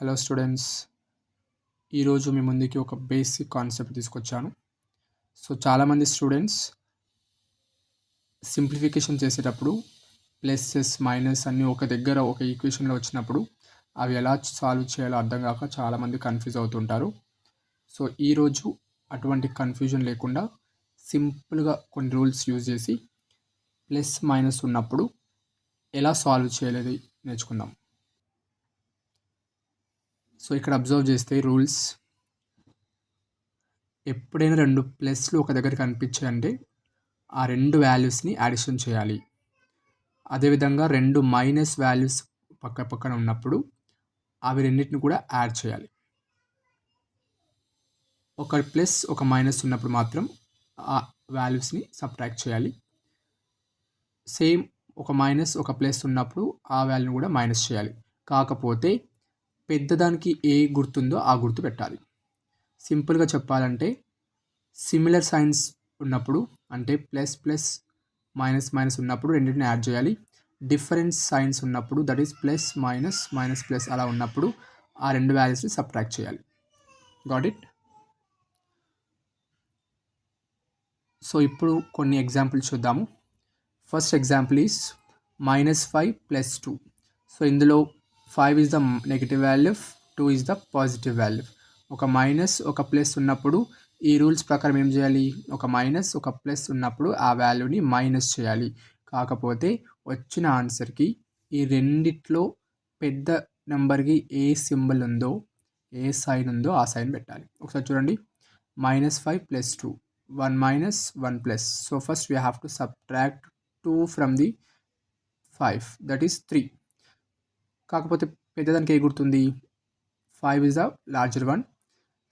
Hello students, ఈరోజు మీ ముందుకి ఒక బేసిక్ కాన్సెప్ట్ తీసుకొచ్చాను. సో చాలామంది స్టూడెంట్స్ సింప్లిఫికేషన్ చేసేటప్పుడు ప్లస్సెస్ మైనస్ అన్నీ ఒక దగ్గర ఒక ఈక్వేషన్లో వచ్చినప్పుడు అవి ఎలా సాల్వ్ చేయాలో అర్థం కాక చాలామంది కన్ఫ్యూజ్ అవుతుంటారు. సో ఈరోజు అటువంటి కన్ఫ్యూజన్ లేకుండా సింపుల్గా కొన్ని రూల్స్ యూజ్ చేసి ప్లస్ మైనస్ ఉన్నప్పుడు ఎలా సాల్వ్ చేయలేదు నేర్చుకుందాం. సో ఇక్కడ అబ్జర్వ్ చేస్తే రూల్స్, ఎప్పుడైనా రెండు ప్లస్లు ఒక దగ్గర కనిపించాయంటే ఆ రెండు వాల్యూస్ని అడిషన్ చేయాలి. అదేవిధంగా రెండు మైనస్ వాల్యూస్ పక్క పక్కన ఉన్నప్పుడు అవి రెండింటిని కూడా యాడ్ చేయాలి. ఒక ప్లస్ ఒక మైనస్ ఉన్నప్పుడు మాత్రం ఆ వాల్యూస్ని సబ్ట్రాక్ట్ చేయాలి. సేమ్ ఒక మైనస్ ఒక ప్లస్ ఉన్నప్పుడు ఆ వాల్యూని కూడా మైనస్ చేయాలి. కాకపోతే పెద్దదానికి ఏ గుర్తుందో ఆ గుర్తు పెట్టాలి. సింపుల్గా చెప్పాలంటే సిమిలర్ సైన్స్ ఉన్నప్పుడు అంటే ప్లస్ ప్లస్ మైనస్ మైనస్ ఉన్నప్పుడు రెండింటిని యాడ్ చేయాలి. డిఫరెన్స్ సైన్స్ ఉన్నప్పుడు that is plus minus minus plus అలా ఉన్నప్పుడు ఆ రెండు వాల్యూస్ని సబ్ట్రాక్ట్ చేయాలి. Got it? సో ఇప్పుడు కొన్ని ఎగ్జాంపుల్స్ చూద్దాము. First example is -5 + 2. సో ఇందులో 5 is the negative value, 2 is the positive value. ఒక మైనస్ ఒక ప్లస్ ఉన్నప్పుడు ఈ రూల్స్ ప్రకారం ఏం చేయాలి? ఒక మైనస్ ఒక ప్లస్ ఉన్నప్పుడు ఆ వాల్యూని మైనస్ చేయాలి. కాకపోతే వచ్చిన ఆన్సర్కి ఈ రెండిట్లో పెద్ద నెంబర్కి ఏ సింబల్ ఉందో, ఏ సైన్ ఉందో ఆ సైన్ పెట్టాలి. ఒకసారి చూడండి, -5 + 2, 1 minus 1 plus. So first we have to subtract 2 from the 5, that is 3. కాకపోతే పెద్దదానికి ఏ గుర్తుంది? 5 is the larger one,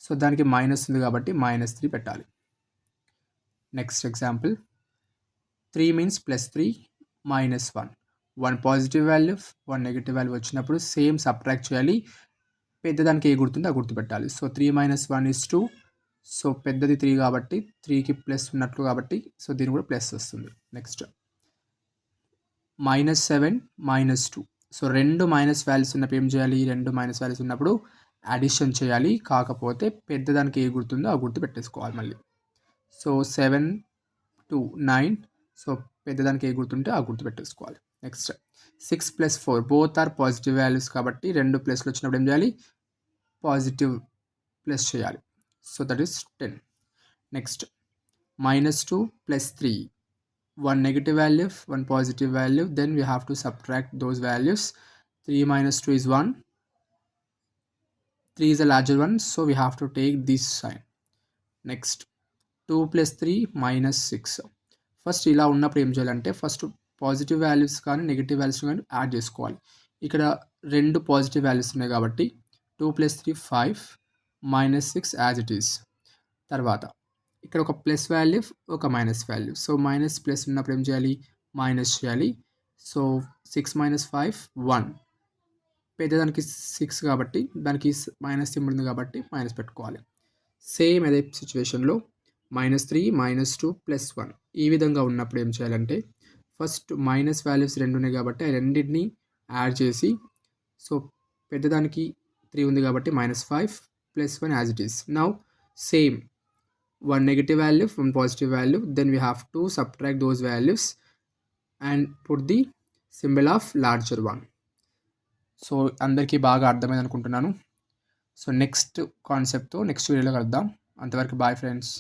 so దానికి మైనస్ ఉంది కాబట్టి -3 పెట్టాలి. Next example, 3 means +3 -1. 1 positive value 1 negative value వచ్చినప్పుడు సేమ్ సబ్ట్రాక్ట్ చేయాలి. పెద్దదానికి ఏ గుర్తుందో ఆ గుర్తు పెట్టాలి. So 3 - 1 is 2. సో పెద్దది 3 కాబట్టి 3కి ప్లస్ ఉన్నట్లు కాబట్టి సో దీని కూడా ప్లస్ వస్తుంది. నెక్స్ట్ -7 - 2. సో రెండు మైనస్ వాల్యూస్ ఉన్నప్పుడు ఏం చేయాలి? రెండు మైనస్ వాల్యూస్ ఉన్నప్పుడు అడిషన్ చేయాలి. కాకపోతే పెద్దదానికి ఏ గుర్తుందో ఆ గుర్తు పెట్టేసుకోవాలి మళ్ళీ. So 7 to 9. సో పెద్దదానికి ఏ గుర్తుంటే ఆ గుర్తు పెట్టేసుకోవాలి. Next 6 + 4 both are positive values కాబట్టి రెండు ప్లస్లు వచ్చినప్పుడు ఏం చేయాలి? పాజిటివ్ ప్లస్ చేయాలి. So that is 10. Next -2 + 3, 1 negative value 1 positive value, then we have to subtract those values. 3 - 2 is 1, 3 is a larger one, so we have to take this sign. Next 2 + 3 -6. First ఇలా ఉన్నప్పుడు ఏం చేయాలంటే first positive values కానీ negative values కానీ add చేసుకోవాలి. ఇక్కడ రెండు positive values ఉన్నాయి కాబట్టి 2 + 3 5 -6 యాజ్ ఇట్ ఈస్. తర్వాత ఇక్కడ ఒక ప్లస్ వాల్యూ ఒక minus value. So minus plus ఉన్నప్పుడు ఏం చేయాలి? మైనస్ చేయాలి. సో 6 - 5 1. పెద్దదానికి 6 కాబట్టి దానికి మైనస్ సింబల్ ఉంది కాబట్టి మైనస్ పెట్టుకోవాలి. సేమ్ అదే సిచ్యువేషన్లో -3 -2 + 1 ఈ విధంగా ఉన్నప్పుడు ఏం చేయాలంటే ఫస్ట్ మైనస్ వాల్యూస్ రెండు ఉన్నాయి కాబట్టి ఆ రెండింటిని యాడ్ చేసి సో పెద్దదానికి 3 ఉంది కాబట్టి -5 + 1 as it is. Now same 1 negative value 1 positive value, then we have to subtract those values and put the symbol of larger one. So అందరికీ బాగా అర్థమైంది అనుకుంటున్నాను. సో నెక్స్ట్ కాన్సెప్ట్తో నెక్స్ట్ వీడియోలో కలుద్దాం. అంతవరకు బాయ్ ఫ్రెండ్స్.